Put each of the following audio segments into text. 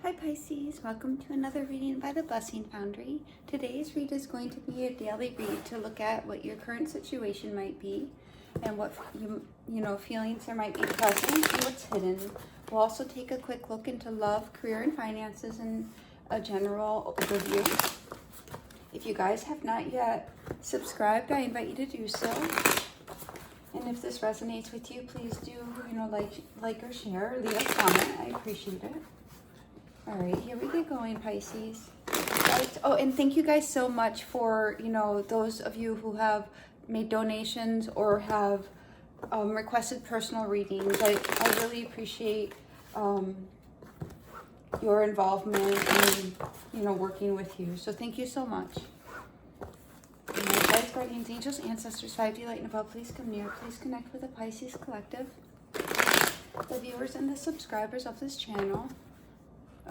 Hi Pisces, welcome to another reading by the Blessings Foundry. Today's read is going to be a daily read to look at what your current situation might be and what feelings there might be present and what's hidden. We'll also take a quick look into love, career, and finances and a general overview. If you guys have not yet subscribed, I invite you to do so. And if this resonates with you, please do like or share, or leave a comment. I appreciate it. All right, here we get going, Pisces. Right. Oh, and thank you guys so much for, those of you who have made donations or have requested personal readings. I really appreciate your involvement and, working with you. So thank you so much. And my guides, guardians, angels, ancestors, 5D light and above, please come near. Please connect with the Pisces Collective, the viewers and the subscribers of this channel.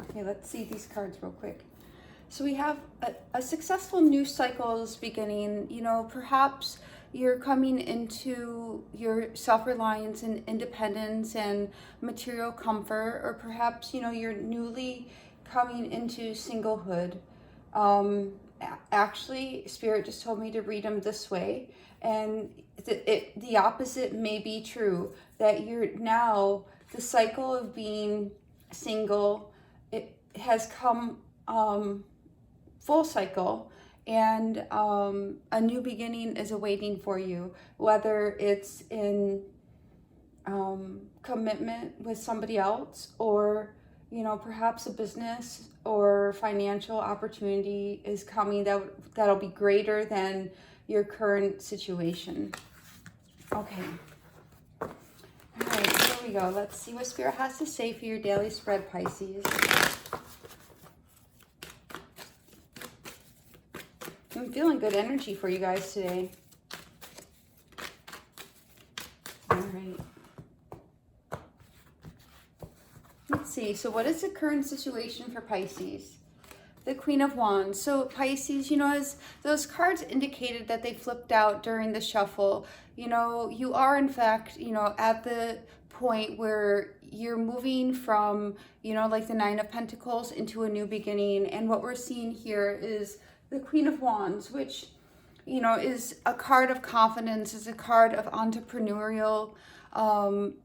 Okay, let's see these cards real quick. So we have a successful news cycle is beginning. Perhaps you're coming into your self-reliance and independence and material comfort, or perhaps, you're newly coming into singlehood. Actually, Spirit just told me to read them this way. And the opposite may be true, that you're now, the cycle of being single, it has come full cycle, and a new beginning is awaiting for you, whether it's in commitment with somebody else, or perhaps a business or financial opportunity is coming that'll be greater than your current situation. Okay. All right, here we go. Let's see what Spirit has to say for your daily spread, Pisces. I'm feeling good energy for you guys today. All right. Let's see. So what is the current situation for Pisces? The Queen of Wands. So Pisces, as those cards indicated that they flipped out during the shuffle, you are in fact, at the point where you're moving from, like the Nine of Pentacles into a new beginning. And what we're seeing here is the Queen of Wands, which, is a card of confidence, is a card of entrepreneurial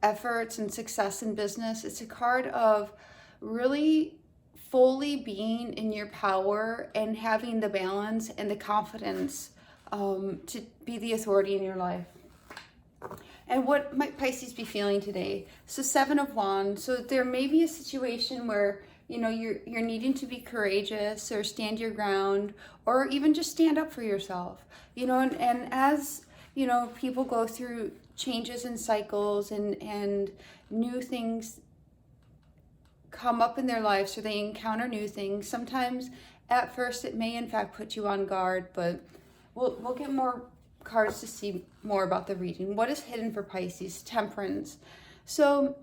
efforts and success in business. It's a card of really fully being in your power and having the balance and the confidence to be the authority in your life. And what might Pisces be feeling today? So Seven of Wands. So there may be a situation where you're needing to be courageous or stand your ground, or even just stand up for yourself. And as people go through changes in cycles and new things come up in their lives, or they encounter new things. Sometimes at first it may in fact put you on guard, but we'll get more cards to see more about the reading. What is hidden for Pisces? Temperance. So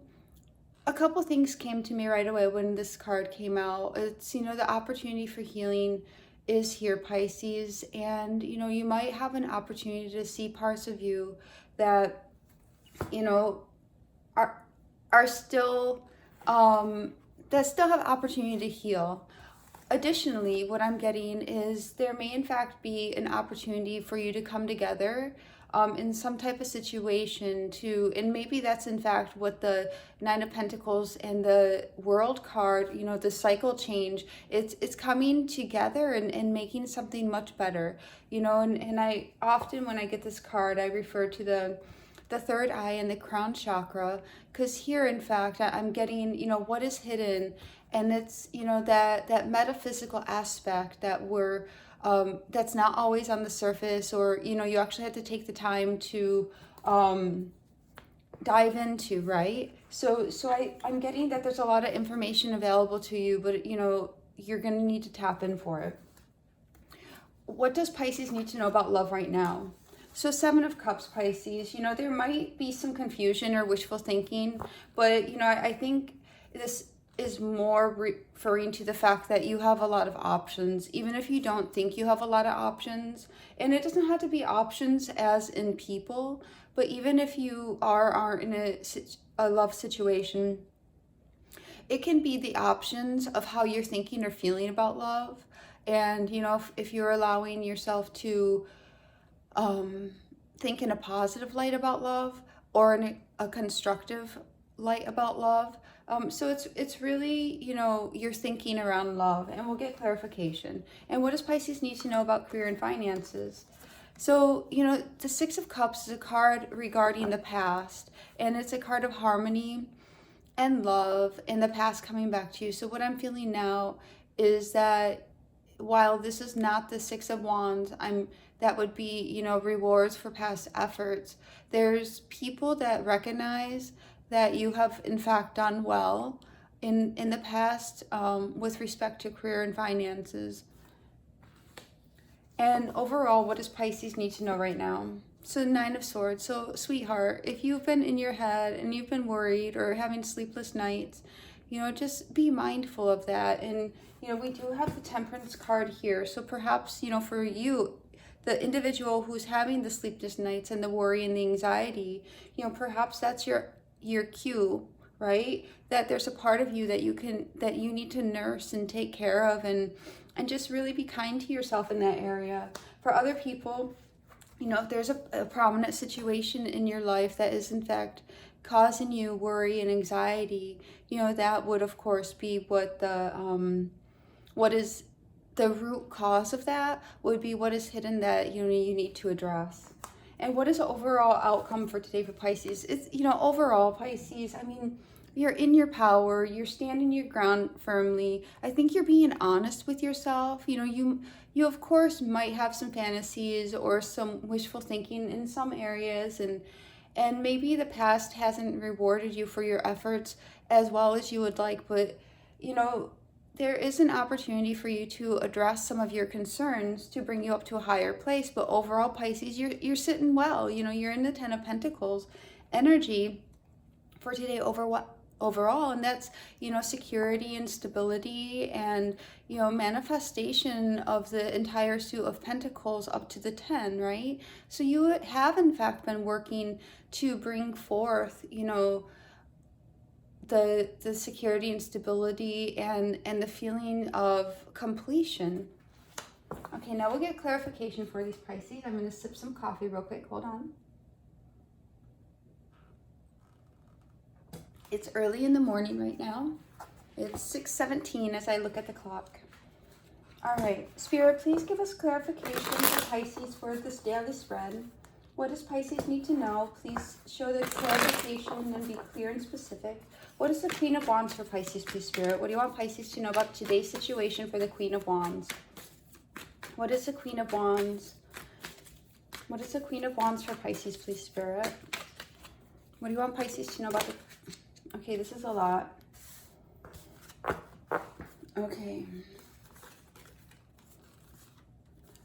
a couple things came to me right away when this card came out. It's, the opportunity for healing is here, Pisces. And, you might have an opportunity to see parts of you that, are still, that still have opportunity to heal. Additionally, what I'm getting is there may in fact be an opportunity for you to come together in some type of situation and maybe that's in fact what the Nine of Pentacles and the World card, the cycle change, it's coming together and making something much better, and I often, when I get this card, I refer to the third eye and the crown chakra, because here in fact I'm getting, what is hidden, and it's, that metaphysical aspect that that's not always on the surface, or, you actually have to take the time to dive into, right? So I'm getting that there's a lot of information available to you, but, you're going to need to tap in for it. What does Pisces need to know about love right now? So Seven of Cups, Pisces, there might be some confusion or wishful thinking, but, I think this is more referring to the fact that you have a lot of options, even if you don't think you have a lot of options. And it doesn't have to be options as in people, but even if you are in a love situation, it can be the options of how you're thinking or feeling about love. And, you know, if you're allowing yourself to think in a positive light about love, or in a constructive light about love. So it's really, you know, your thinking around love, and we'll get clarification. And what does Pisces need to know about career and finances? So, you know, the Six of Cups is a card regarding the past, and it's a card of harmony and love and the past coming back to you. So what I'm feeling now is that while this is not the Six of Wands, that would be, you know, rewards for past efforts. There's people that recognize that you have in fact done well in the past, with respect to career and finances. And overall, what does Pisces need to know right now? So Nine of Swords. So sweetheart, if you've been in your head and you've been worried or having sleepless nights, you know, just be mindful of that. And, you know, we do have the Temperance card here. So perhaps, you know, for you, the individual who's having the sleepless nights and the worry and the anxiety, you know, perhaps that's your cue, right? That there's a part of you that you need to nurse and take care of, and just really be kind to yourself in that area. For other people, you know, if there's a prominent situation in your life that is in fact causing you worry and anxiety, you know, that would of course be what is the root cause of that would be what is hidden that, you know, you need to address. And what is the overall outcome for today for Pisces? It's, you know, overall Pisces, I mean, you're in your power, you're standing your ground firmly. I think you're being honest with yourself. You know, you of course might have some fantasies or some wishful thinking in some areas, and maybe the past hasn't rewarded you for your efforts as well as you would like, but, you know, there is an opportunity for you to address some of your concerns to bring you up to a higher place. But overall, Pisces, you're sitting well. You know, you're in the Ten of Pentacles energy for today overall, and that's, you know, security and stability and, you know, manifestation of the entire suit of Pentacles up to the 10, right? So you have in fact been working to bring forth, you know, the security and stability and the feeling of completion. Okay, now we'll get clarification for these Pisces. I'm going to sip some coffee real quick. Hold on. It's early in the morning right now. It's 6:17 as I look at the clock. All right, Spirit, please give us clarification for Pisces for this daily spread. What does Pisces need to know? Please show the clarification and be clear and specific. What is the Queen of Wands for Pisces, please, Spirit? What do you want Pisces to know about today's situation for the Queen of Wands? What is the Queen of Wands? What is the Queen of Wands for Pisces, please, Spirit? What do you want Pisces to know about the... Okay, this is a lot. Okay.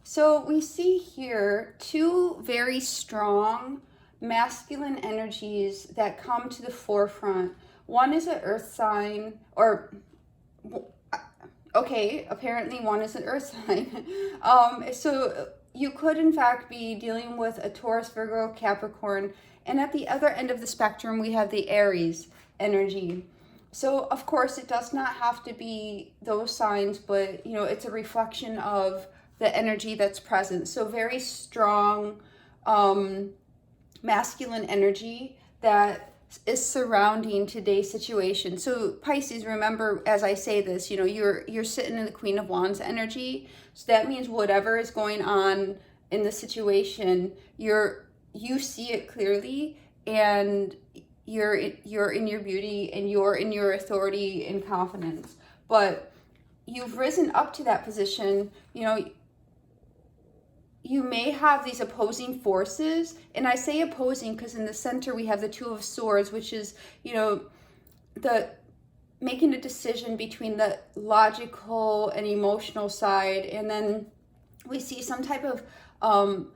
So we see here two very strong masculine energies that come to the forefront. One is an earth sign, or, okay, apparently one is an earth sign. So you could in fact be dealing with a Taurus, Virgo, Capricorn, and at the other end of the spectrum we have the Aries energy. So of course it does not have to be those signs, but, you know, it's a reflection of the energy that's present. So very strong masculine energy that is surrounding today's situation. So Pisces, remember as I say this, you know, you're sitting in the Queen of Wands energy. So that means whatever is going on in the situation, you see it clearly, and you're in your beauty, and you're in your authority and confidence. But you've risen up to that position. You know, you may have these opposing forces, and I say opposing because in the center we have the Two of Swords, which is, you know, the making a decision between the logical and emotional side, and then we see some type of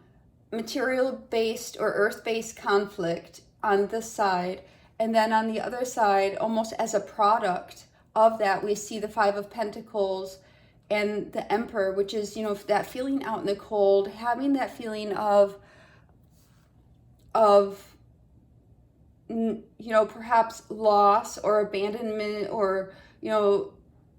material-based or earth-based conflict on this side, and then on the other side, almost as a product of that, we see the Five of Pentacles and the Emperor, which is, you know, that feeling out in the cold, having that feeling of perhaps loss or abandonment, or,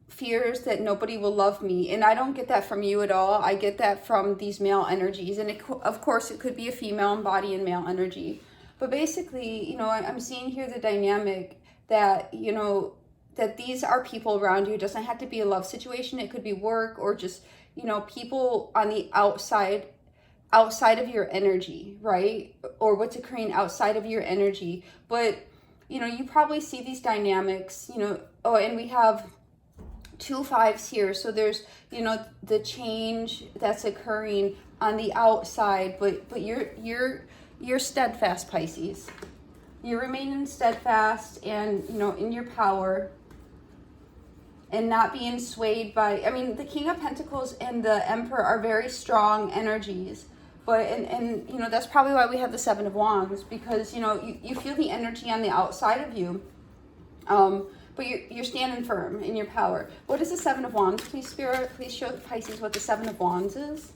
fears that nobody will love me. And I don't get that from you at all. I get that from these male energies. And of course, it could be a female body and male energy. But basically, I'm seeing here the dynamic that, that these are people around you. It doesn't have to be a love situation. It could be work, or just, people on the outside of your energy, right? Or what's occurring outside of your energy. But, you probably see these dynamics, oh, and we have 2 5s here. So there's, the change that's occurring on the outside, but you're steadfast, Pisces. You're remaining steadfast and, in your power, and not being swayed by, the King of Pentacles and the Emperor are very strong energies. But, and that's probably why we have the 7 of Wands, because, you feel the energy on the outside of you. But you're standing firm in your power. What is the 7 of Wands, please, Spirit? Please show Pisces what the 7 of Wands is.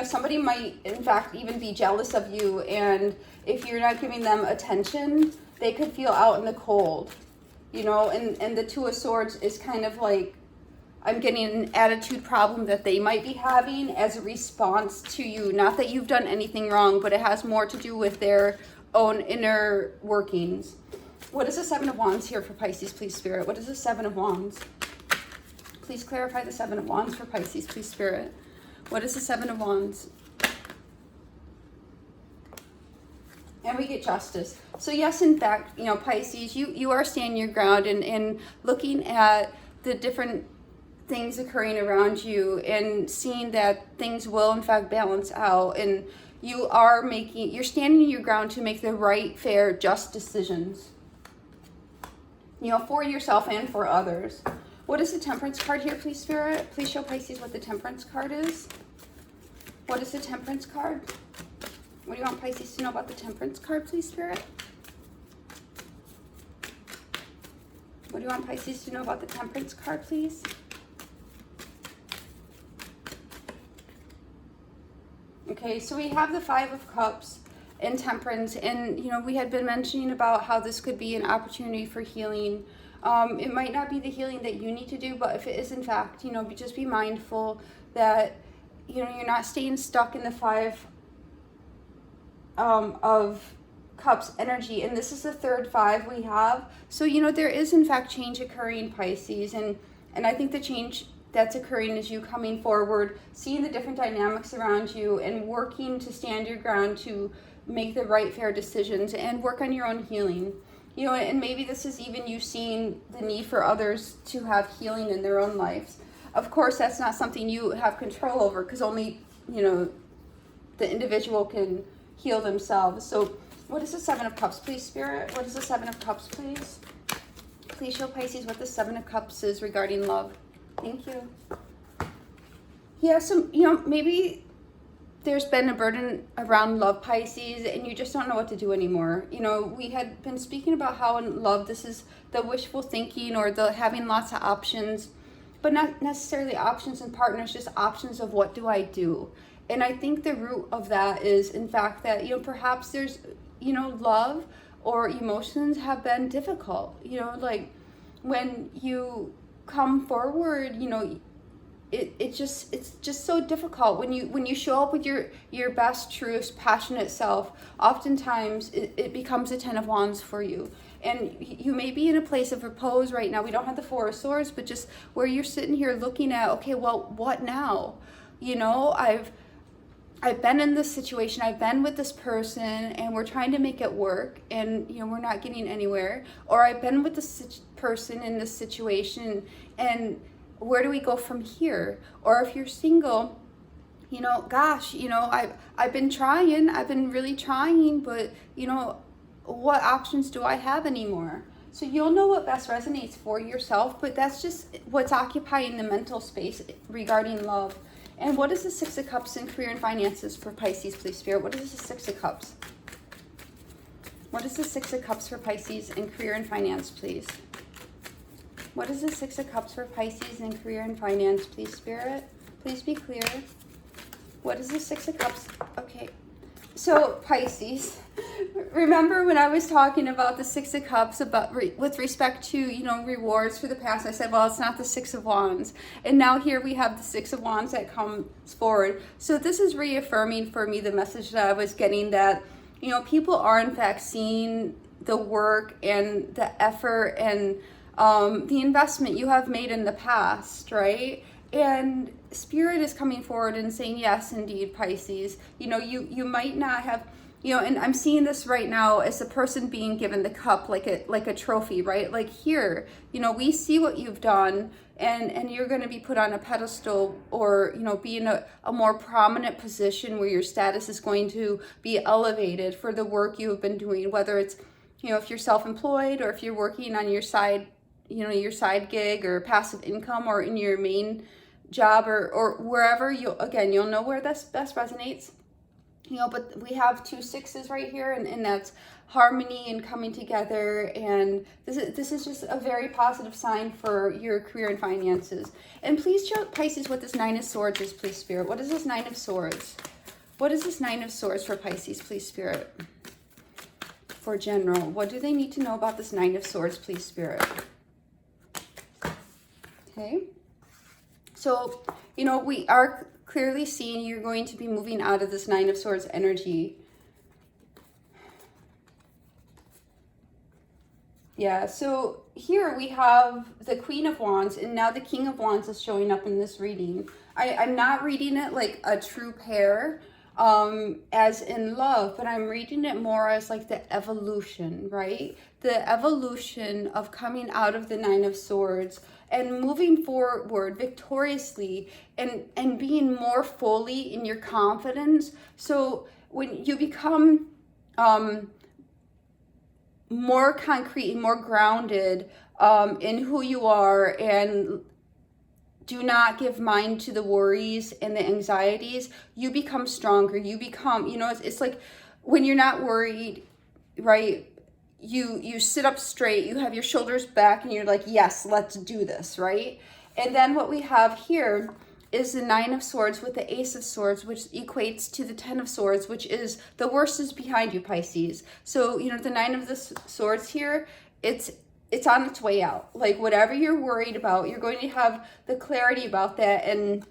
Somebody might, in fact, even be jealous of you. And if you're not giving them attention, they could feel out in the cold. And the 2 of Swords is kind of like, I'm getting an attitude problem that they might be having as a response to you. Not that you've done anything wrong, but it has more to do with their own inner workings. What is the 7 of Wands here for Pisces, please, Spirit? What is the 7 of Wands? Please clarify the 7 of Wands for Pisces, please, Spirit. What is the 7 of Wands? And we get Justice. So yes, in fact, Pisces, you are standing your ground and looking at the different things occurring around you and seeing that things will, in fact, balance out. And you're standing your ground to make the right, fair, just decisions, for yourself and for others. What is the Temperance card here, please, Spirit? Please show Pisces what the Temperance card is. What is the Temperance card? What do you want Pisces to know about the Temperance card, please, Spirit? What do you want Pisces to know about the Temperance card, please? Okay, so we have the 5 of Cups and Temperance, and we had been mentioning about how this could be an opportunity for healing. It might not be the healing that you need to do, but if it is, in fact, just be mindful that you're not staying stuck in the 5 of Cups energy. And this is the 3rd 5 we have. So there is, in fact, change occurring, Pisces, and I think the change that's occurring is you coming forward, seeing the different dynamics around you, and working to stand your ground to make the right, fair decisions and work on your own healing. And maybe this is even you seeing the need for others to have healing in their own lives. Of course, that's not something you have control over, because only, the individual can heal themselves. So what is the 7 of Cups, please, Spirit? What is the 7 of Cups, please? Please show Pisces what the 7 of Cups is regarding love. Thank you. Yeah, so, maybe there's been a burden around love, Pisces, and you just don't know what to do anymore. We had been speaking about how in love, this is the wishful thinking, or the having lots of options, but not necessarily options in partners, just options of what do I do. And I think the root of that is, in fact, that, perhaps there's, love or emotions have been difficult. Like when you come forward, it's just so difficult when you show up with your best, truest, passionate self. Oftentimes it becomes a 10 of Wands for you, and you may be in a place of repose right now. We don't have the 4 of Swords, but just where you're sitting here looking at, okay, well, what now? I've been in this situation, I've been with this person, and we're trying to make it work, and we're not getting anywhere. Or I've been with this person in this situation, and where do we go from here? Or if you're single, gosh, I've been trying, I've been really trying, but what options do I have anymore? So you'll know what best resonates for yourself, but that's just what's occupying the mental space regarding love. And what is the 6 of Cups in career and finances for Pisces, please, Spirit? What is the 6 of Cups? What is the 6 of Cups for Pisces in career and finance, please? What is the 6 of Cups for Pisces in career and finance, please, Spirit? Please be clear. What is the 6 of Cups? Okay. So Pisces, remember when I was talking about the Six of Cups about with respect to, you know, rewards for the past, I said, well, it's not the Six of Wands. And now here we have the Six of Wands that comes forward. So this is reaffirming for me the message that I was getting, that, you know, people are in fact seeing the work and the effort and the investment you have made in the past, right? And Spirit is coming forward and saying, yes, indeed, Pisces, you know, you might not have, you know, and I'm seeing this right now as a person being given the cup like a trophy, right? Like, here, you know, we see what you've done, and you're going to be put on a pedestal, or, you know, be in a more prominent position where your status is going to be elevated for the work you have been doing, whether it's, you know, if you're self-employed or if you're working on your side, you know, your side gig or passive income, or in your main job, or wherever. You'll know where this best resonates, you know. But we have 2 sixes right here, and that's harmony and coming together, and this is just a very positive sign for your career and finances. And please show Pisces what this Nine of Swords is, please, Spirit. What is this Nine of Swords? What is this Nine of Swords for Pisces, please, Spirit? For general, what do they need to know about this Nine of Swords, please, Spirit? Okay, so, you know, we are clearly seeing you're going to be moving out of this Nine of Swords energy. Yeah, so here we have the Queen of Wands, and now the King of Wands is showing up in this reading. I'm not reading it like a true pair, as in love, but I'm reading it more as like the evolution, right? The evolution of coming out of the Nine of Swords and moving forward victoriously, and being more fully in your confidence. So when you become more concrete and more grounded in who you are, and do not give mind to the worries and the anxieties, you become stronger. You become, you know, it's like when you're not worried, right? You sit up straight, you have your shoulders back, and you're like, yes, let's do this, right? And then what we have here is the Nine of Swords with the Ace of Swords, which equates to the Ten of Swords, which is the worst is behind you, Pisces. So, you know, the Nine of the Swords here, it's on its way out. Like, whatever you're worried about, you're going to have the clarity about that. And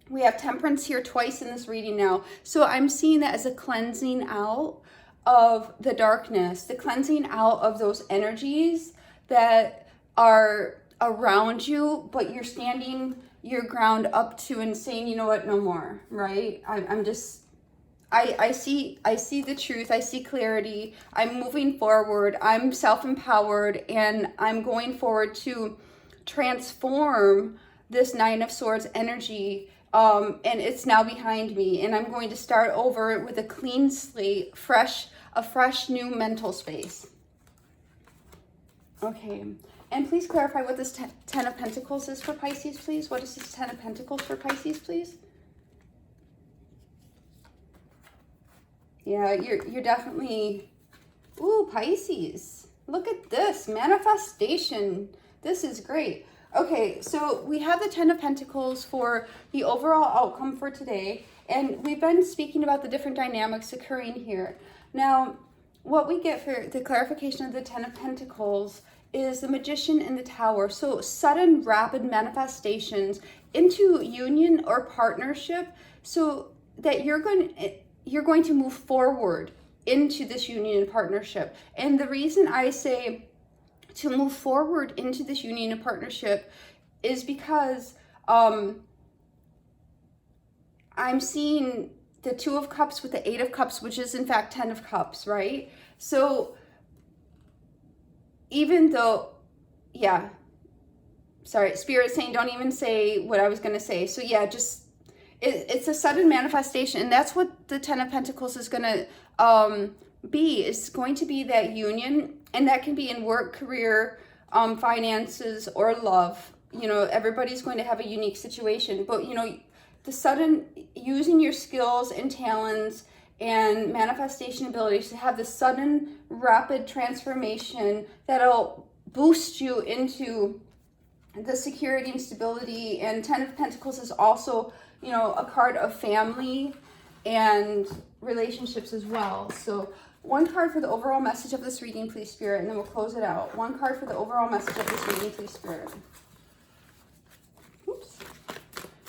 we have Temperance here twice in this reading now. So I'm seeing that as a cleansing out of the darkness, the cleansing out of those energies that are around you, but you're standing your ground up to and saying, you know what, no more, right? I see the truth. I see clarity. I'm moving forward. I'm self-empowered, and I'm going forward to transform this Nine of Swords energy. And it's now behind me, and I'm going to start over with a clean slate, a fresh new mental space. Okay, and please clarify what this Ten of Pentacles is for Pisces, please. What is this Ten of Pentacles for Pisces, please? Yeah, you're definitely, ooh, Pisces. Look at this, manifestation. This is great. Okay, so we have the Ten of Pentacles for the overall outcome for today, and we've been speaking about the different dynamics occurring here. Now, what we get for the clarification of the Ten of Pentacles is the Magician and the Tower. So sudden, rapid manifestations into union or partnership, so that you're going to move forward into this union and partnership. And the reason I say to move forward into this union and partnership is because I'm seeing the Two of Cups with the Eight of Cups, which is in fact 10 of Cups, right? So even though, yeah, sorry, Spirit's saying don't even say what I was going to say. So yeah, just, it's a sudden manifestation, and that's what the Ten of Pentacles is going to be. It's going to be that union, and that can be in work, career, finances, or love. You know, everybody's going to have a unique situation, but, you know, the sudden using your skills and talents and manifestation abilities to have the sudden rapid transformation that'll boost you into the security and stability. And Ten of Pentacles is also, you know, a card of family and relationships as well. So one card for the overall message of this reading, please, Spirit, and then we'll close it out. One card for the overall message of this reading, please, Spirit. Oops.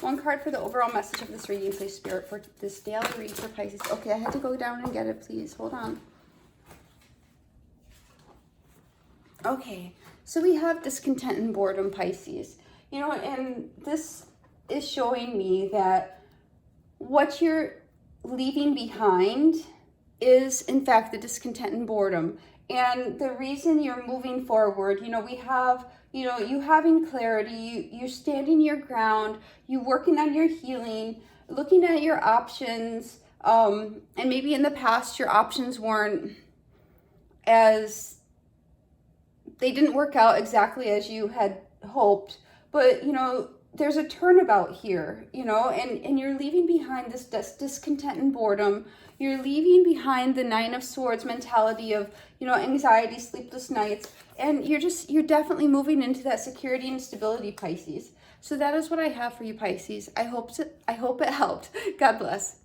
One card for the overall message of this reading, please, Spirit, for this daily read for Pisces. Okay, I had to go down and get it, please. Hold on. Okay, so we have discontent and boredom, Pisces. You know, and this is showing me that what you're leaving behind is, in fact, the discontent and boredom. And the reason you're moving forward, you know, we have, you know, you having clarity, you standing your ground, you working on your healing, looking at your options, and maybe in the past your options weren't as, they didn't work out exactly as you had hoped, but, you know, there's a turnabout here, you know, and you're leaving behind this discontent and boredom. You're leaving behind the 9 of Swords mentality of, you know, anxiety, sleepless nights, and you're definitely moving into that security and stability, Pisces. So that is what I have for you, Pisces. I hope it helped. God bless.